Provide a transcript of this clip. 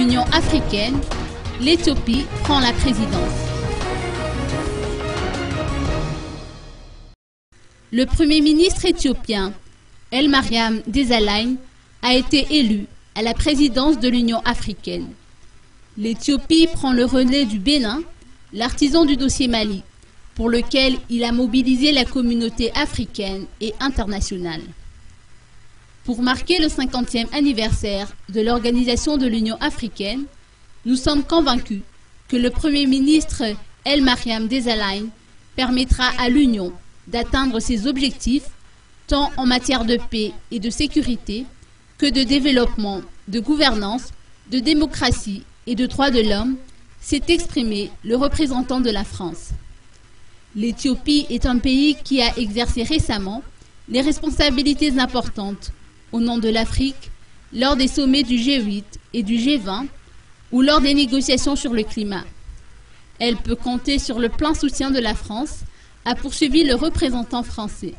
l'Union africaine, l'Éthiopie prend la présidence. Le Premier ministre éthiopien, El-Mariam Desalegn, a été élu à la présidence de l'Union africaine. L'Éthiopie prend le relais du Bénin, l'artisan du dossier Mali, pour lequel il a mobilisé la communauté africaine et internationale. Pour marquer le 50e anniversaire de l'organisation de l'Union africaine, nous sommes convaincus que le Premier ministre El-Mariam Desalegn permettra à l'Union d'atteindre ses objectifs, tant en matière de paix et de sécurité que de développement, de gouvernance, de démocratie et de droits de l'homme, s'est exprimé le représentant de la France. L'Éthiopie est un pays qui a exercé récemment les responsabilités importantes au nom de l'Afrique lors des sommets du G8 et du G20 ou lors des négociations sur le climat. Elle peut compter sur le plein soutien de la France, a poursuivi le représentant français.